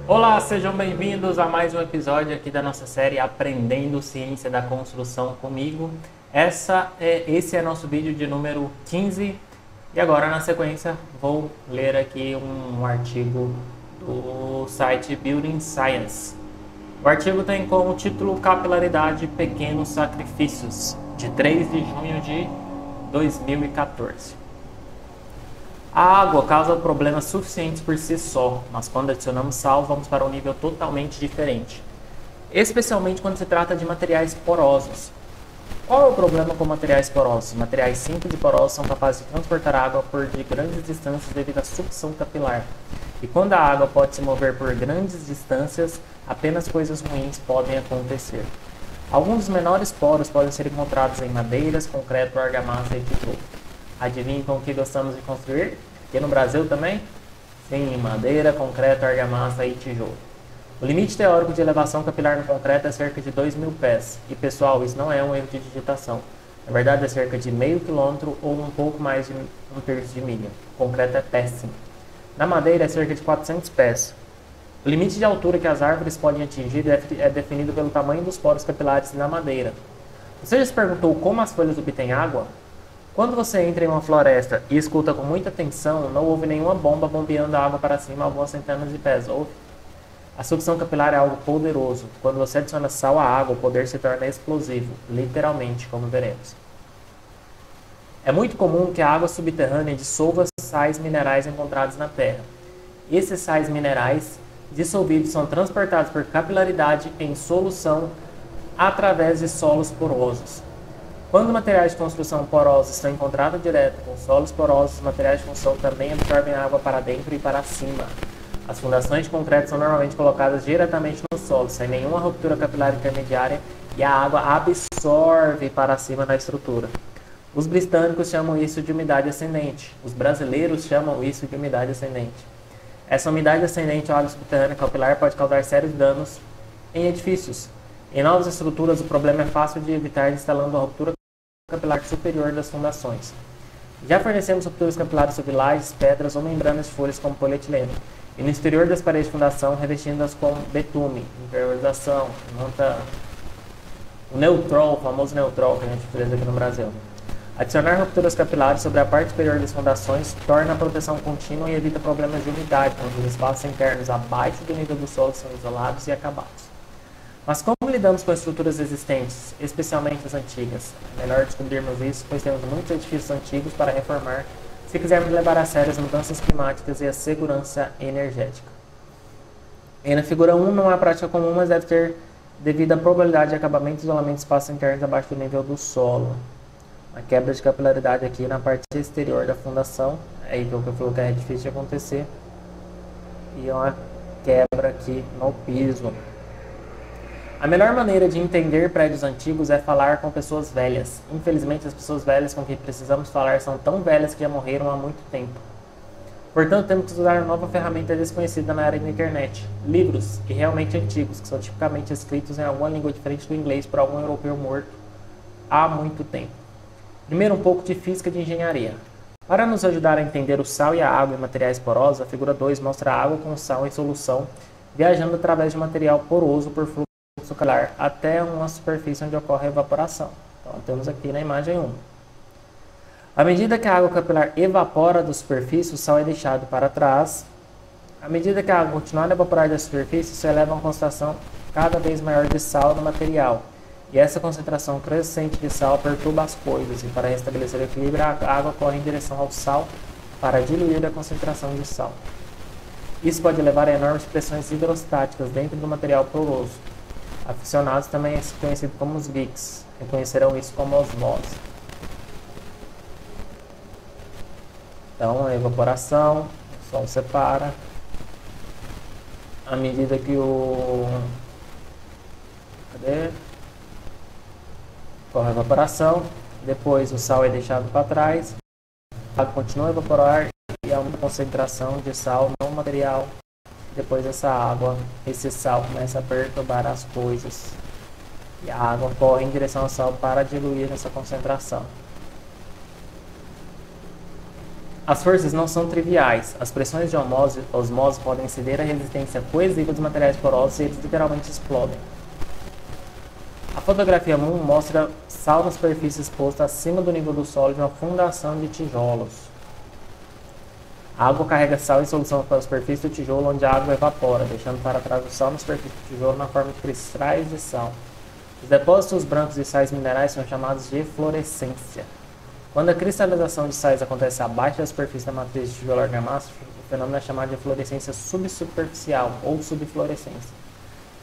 Olá, sejam bem-vindos a mais um episódio aqui da nossa série Aprendendo Ciência da Construção comigo. Esse é nosso vídeo de número 15 e agora na sequência vou ler aqui um artigo do site Building Science. O artigo tem como título Capilaridade Pequenos Sacrifícios, de 3 de junho de 2014. A água causa problemas suficientes por si só, mas quando adicionamos sal, vamos para um nível totalmente diferente. Especialmente quando se trata de materiais porosos. Qual é o problema com materiais porosos? Materiais simples e porosos são capazes de transportar água por de grandes distâncias devido à sucção capilar. E quando a água pode se mover por grandes distâncias, apenas coisas ruins podem acontecer. Alguns dos menores poros podem ser encontrados em madeiras, concreto, argamassa e tijolo. Adivinhe com o que gostamos de construir? Aqui no Brasil também? Sim, madeira, concreto, argamassa e tijolo. O limite teórico de elevação capilar no concreto é cerca de 2.000 pés. E pessoal, isso não é um erro de digitação. Na verdade é cerca de meio quilômetro ou um pouco mais de um terço de milha. O concreto é péssimo. Na madeira é cerca de 400 pés. O limite de altura que as árvores podem atingir é definido pelo tamanho dos poros capilares na madeira. Você já se perguntou como as folhas obtêm água? Quando você entra em uma floresta e escuta com muita atenção, não houve nenhuma bomba bombeando a água para cima a algumas centenas de pés, houve? A sucção capilar é algo poderoso. Quando você adiciona sal à água, o poder se torna explosivo, literalmente, como veremos. É muito comum que a água subterrânea dissolva sais minerais encontrados na Terra. Esses sais minerais dissolvidos são transportados por capilaridade em solução através de solos porosos. Quando materiais de construção porosos estão em contato direto com solos porosos, os materiais de construção também absorvem água para dentro e para cima. As fundações de concreto são normalmente colocadas diretamente no solo, sem nenhuma ruptura capilar intermediária, e a água absorve para cima na estrutura. Os britânicos chamam isso de umidade ascendente. Os brasileiros chamam isso de umidade ascendente. Essa umidade ascendente à água subterrânea capilar pode causar sérios danos em edifícios. Em novas estruturas, o problema é fácil de evitar instalando a ruptura capilar superior das fundações. Já fornecemos rupturas capilares sobre lajes, pedras ou membranas de folhas como polietileno. E no exterior das paredes de fundação, revestindo-as com betume, impermeabilização, monta o neutrol, o famoso neutrol que a gente fez aqui no Brasil. Adicionar rupturas capilares sobre a parte superior das fundações torna a proteção contínua e evita problemas de umidade, quando os espaços internos abaixo do nível do solo são isolados e acabados. Mas como lidamos com as estruturas existentes, especialmente as antigas? É melhor descobrirmos isso, pois temos muitos edifícios antigos para reformar, se quisermos levar a sério as mudanças climáticas e a segurança energética. E na figura 1 não é prática comum, mas deve ter devido à probabilidade de acabamento e isolamento de espaços internos abaixo do nível do solo. Uma quebra de capilaridade aqui na parte exterior da fundação, aí que eu falei que é difícil de acontecer, e uma quebra aqui no piso. A melhor maneira de entender prédios antigos é falar com pessoas velhas. Infelizmente, as pessoas velhas com quem precisamos falar são tão velhas que já morreram há muito tempo. Portanto, temos que usar uma nova ferramenta desconhecida na área da internet. Livros, e realmente antigos, que são tipicamente escritos em alguma língua diferente do inglês por algum europeu morto há muito tempo. Primeiro, um pouco de física de engenharia. Para nos ajudar a entender o sal e a água em materiais porosos, a figura 2 mostra a água com sal em solução, viajando através de material poroso por fluxo capilar até uma superfície onde ocorre a evaporação. Então, temos aqui na imagem 1. À medida que a água capilar evapora da superfície, o sal é deixado para trás. À medida que a água continuar a evaporar da superfície, isso eleva a uma concentração cada vez maior de sal no material. E essa concentração crescente de sal perturba as coisas, e para restabelecer o equilíbrio, a água corre em direção ao sal para diluir a concentração de sal. Isso pode levar a enormes pressões hidrostáticas dentro do material poroso. Aficionados também é conhecido como os geeks, reconhecerão isso como osmose. Então, a evaporação, o sol separa. À medida que ocorre a evaporação, depois o sal é deixado para trás, a água continua a evaporar e há uma concentração de sal no material. Depois esse sal começa a perturbar as coisas e a água corre em direção ao sal para diluir essa concentração. As forças não são triviais. As pressões de osmose podem ceder à resistência coesiva dos materiais porosos e eles literalmente explodem. A fotografia 1 mostra sal na superfície exposta acima do nível do solo de uma fundação de tijolos. A água carrega sal em solução para a superfície do tijolo, onde a água evapora, deixando para trás o sal na superfície do tijolo na forma de cristais de sal. Os depósitos brancos de sais minerais são chamados de eflorescência. Quando a cristalização de sais acontece abaixo da superfície da matriz de tijolo argamassa, o fenômeno é chamado de eflorescência subsuperficial ou subfluorescência.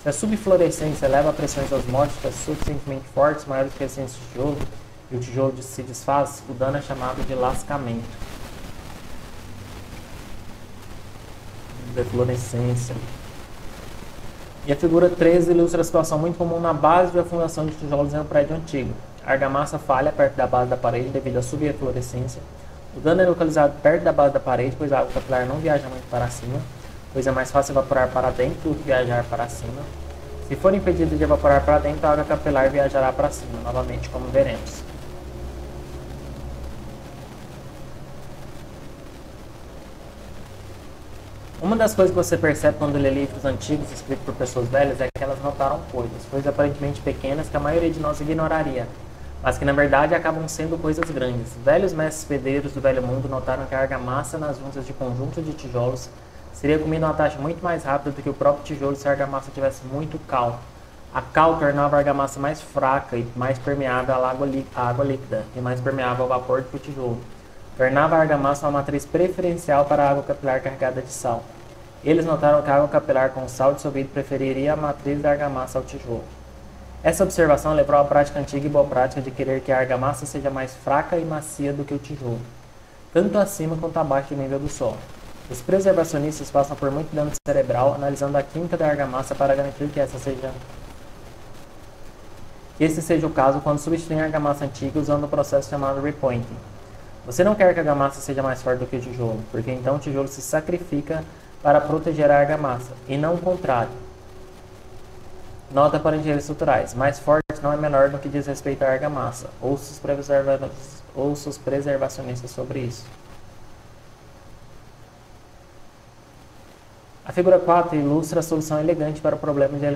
Se a subfluorescência leva a pressões osmóticas suficientemente fortes, maiores que a resistência do tijolo, e o tijolo se desfaz, o dano é chamado de lascamento. Deflorescência. E a figura 13 ilustra a situação muito comum na base de uma fundação de tijolos em um prédio antigo. A argamassa falha perto da base da parede devido à subeflorescência. O dano é localizado perto da base da parede, pois a água capilar não viaja muito para cima, pois é mais fácil evaporar para dentro do que viajar para cima. Se for impedido de evaporar para dentro, a água capilar viajará para cima, novamente, como veremos. Uma das coisas que você percebe quando lê livros antigos escritos por pessoas velhas é que elas notaram coisas aparentemente pequenas que a maioria de nós ignoraria, mas que na verdade acabam sendo coisas grandes. Velhos mestres pedreiros do Velho Mundo notaram que a argamassa nas juntas de conjunto de tijolos seria comida a uma taxa muito mais rápida do que o próprio tijolo se a argamassa tivesse muito cal. A cal tornava a argamassa mais fraca e mais permeável à água líquida e mais permeável ao vapor do que o tijolo. Tornava a argamassa uma matriz preferencial para a água capilar carregada de sal. Eles notaram que a água capilar com sal dissolvido preferiria a matriz da argamassa ao tijolo. Essa observação levou à prática antiga e boa prática de querer que a argamassa seja mais fraca e macia do que o tijolo, tanto acima quanto abaixo do nível do solo. Os preservacionistas passam por muito dano cerebral analisando a química da argamassa para garantir que esse seja o caso quando substituem a argamassa antiga usando o processo chamado repointing. Você não quer que a argamassa seja mais forte do que o tijolo, porque então o tijolo se sacrifica para proteger a argamassa, e não o contrário. Nota para engenheiros estruturais: mais forte não é menor no que diz respeito à argamassa. Ouça os preservacionistas sobre isso. A figura 4 ilustra a solução elegante para o problema de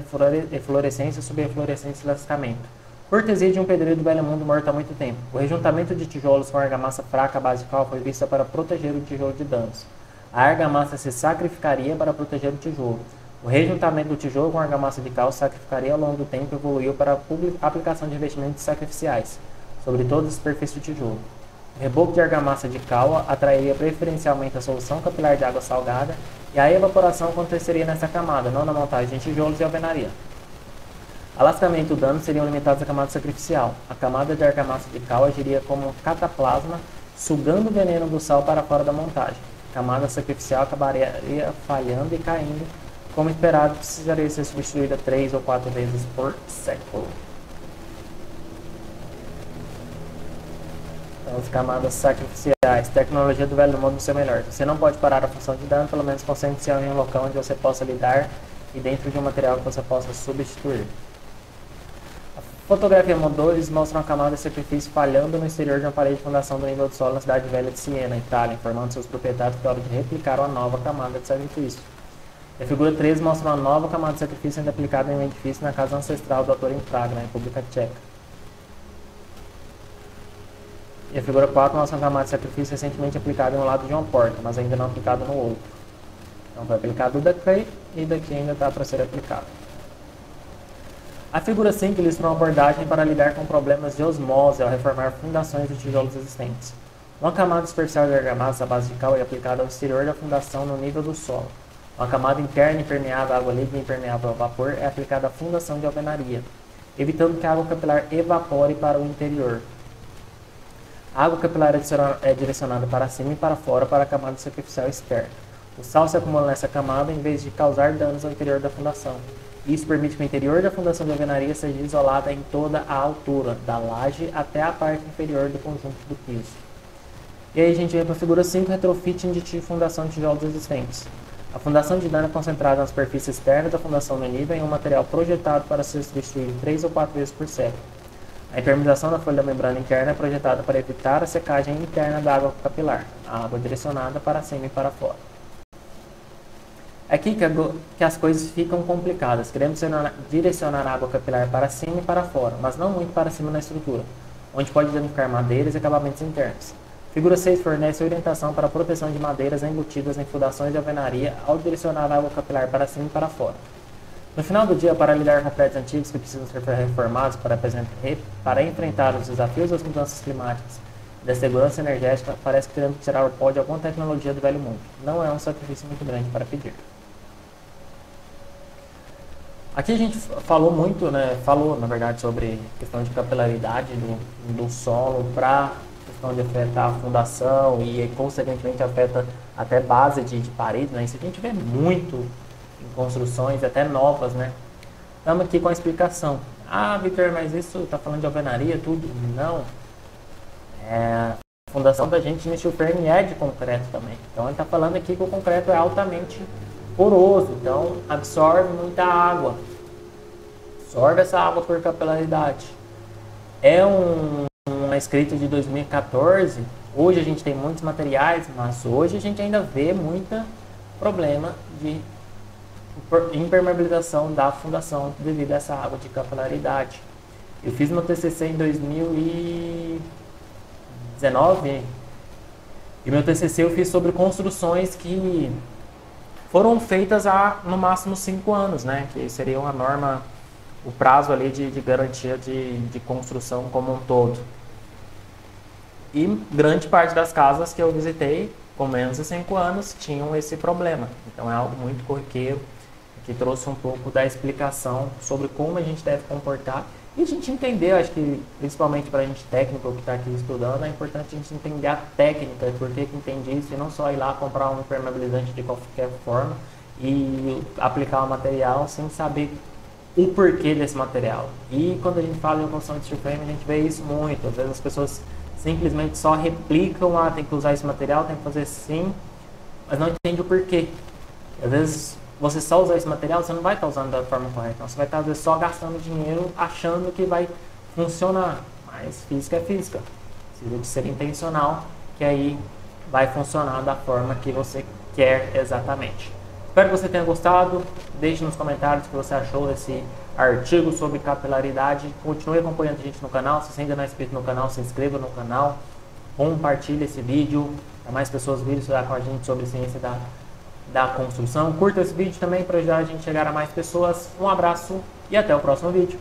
eflorescência, subeflorescência e lascamento. Cortesia de um pedreiro do Velho Mundo morto há muito tempo. O rejuntamento de tijolos com argamassa fraca à base de cal foi vista para proteger o tijolo de danos. A argamassa se sacrificaria para proteger o tijolo. O rejuntamento do tijolo com argamassa de cal sacrificaria ao longo do tempo e evoluiu para a aplicação de revestimentos sacrificiais sobre toda a superfície do tijolo. O reboco de argamassa de cal atrairia preferencialmente a solução capilar de água salgada e a evaporação aconteceria nessa camada, não na montagem de tijolos e alvenaria. Alascamento e o dano seriam limitados à camada sacrificial. A camada de argamassa de cal agiria como um cataplasma, sugando o veneno do sal para fora da montagem. A camada sacrificial acabaria falhando e caindo. Como esperado, precisaria ser substituída 3 ou 4 vezes por século. Então, as camadas sacrificiais. Tecnologia do Velho Mundo do seu melhor. Você não pode parar a função de dano, pelo menos concentre-se em um local onde você possa lidar e dentro de um material que você possa substituir. Fotografia Modores mostra uma camada de superfície falhando no exterior de uma parede de fundação do nível do solo na cidade velha de Siena, Itália, informando seus proprietários que é hora de replicar uma nova camada de sacrifício. E a figura 13 mostra uma nova camada de sacrifício sendo aplicada em um edifício na casa ancestral do autor em Praga, na República Tcheca. E a figura 4 mostra uma camada de sacrifício recentemente aplicada em um lado de uma porta, mas ainda não aplicada no outro. Então foi aplicado daqui e daqui ainda está para ser aplicado. A figura 5 ilustra uma abordagem para lidar com problemas de osmose ao reformar fundações de tijolos existentes. Uma camada superficial de argamassa à base de cal é aplicada ao exterior da fundação no nível do solo. Uma camada interna impermeável à água líquida e impermeável ao vapor é aplicada à fundação de alvenaria, evitando que a água capilar evapore para o interior. A água capilar é direcionada para cima e para fora para a camada superficial externa. O sal se acumula nessa camada em vez de causar danos ao interior da fundação. Isso permite que o interior da fundação de alvenaria seja isolada em toda a altura, da laje até a parte inferior do conjunto do piso. E aí a gente vem para a figura 5, retrofitting de fundação de tijolos existentes. A fundação de dano é concentrada na superfície externa da fundação no nível em um material projetado para ser substituído 3 ou 4 vezes por século. A impermeabilização da folha da membrana interna é projetada para evitar a secagem interna da água capilar, a água direcionada para cima e para fora. É aqui que as coisas ficam complicadas. Queremos direcionar a água capilar para cima e para fora, mas não muito para cima na estrutura, onde pode danificar madeiras e acabamentos internos. Figura 6 fornece orientação para a proteção de madeiras embutidas em fundações de alvenaria ao direcionar a água capilar para cima e para fora. No final do dia, para lidar com prédios antigos que precisam ser reformados para enfrentar os desafios das mudanças climáticas e da segurança energética, parece que teremos que tirar o pó de alguma tecnologia do velho mundo. Não é um sacrifício muito grande para pedir. Aqui a gente falou muito, falou na verdade sobre questão de capilaridade do solo para questão de afetar a fundação e consequentemente afeta até base de parede, né? Isso a gente vê muito em construções até novas, né? Estamos aqui com a explicação. Ah, Victor, mas isso está falando de alvenaria, tudo? Não. A fundação da gente no steel frame é de concreto também. Então ele está falando aqui que o concreto é altamente poroso, então absorve muita água. Absorve essa água por capilaridade. É uma escrita de 2014. Hoje a gente tem muitos materiais, mas hoje a gente ainda vê muito problema de impermeabilização da fundação devido a essa água de capilaridade. Eu fiz meu TCC em 2019 e meu TCC eu fiz sobre construções que foram feitas há no máximo 5 anos, né? Que seria uma norma, o prazo ali de garantia de construção como um todo. E grande parte das casas que eu visitei com menos de 5 anos tinham esse problema. Então é algo muito corriqueiro, que trouxe um pouco da explicação sobre como a gente deve comportar e a gente entender, acho que principalmente para a gente técnico que está aqui estudando, é importante a gente entender a técnica, por que entende isso e não só ir lá comprar um impermeabilizante de qualquer forma e aplicar o material sem saber o porquê desse material. E quando a gente fala em construção de steel frame, a gente vê isso muito. Às vezes as pessoas simplesmente só replicam, tem que usar esse material, tem que fazer assim, mas não entende o porquê. Às vezes você só usar esse material, você não vai estar usando da forma correta. Então, você vai estar às vezes, só gastando dinheiro achando que vai funcionar. Mas física é física. Precisa de ser intencional, que aí vai funcionar da forma que você quer exatamente. Espero que você tenha gostado. Deixe nos comentários o que você achou desse artigo sobre capilaridade. Continue acompanhando a gente no canal. Se você ainda não é inscrito no canal, se inscreva no canal. Compartilhe esse vídeo para mais pessoas virem estudar com a gente sobre ciência da construção. Curta esse vídeo também para ajudar a gente a chegar a mais pessoas. Um abraço e até o próximo vídeo.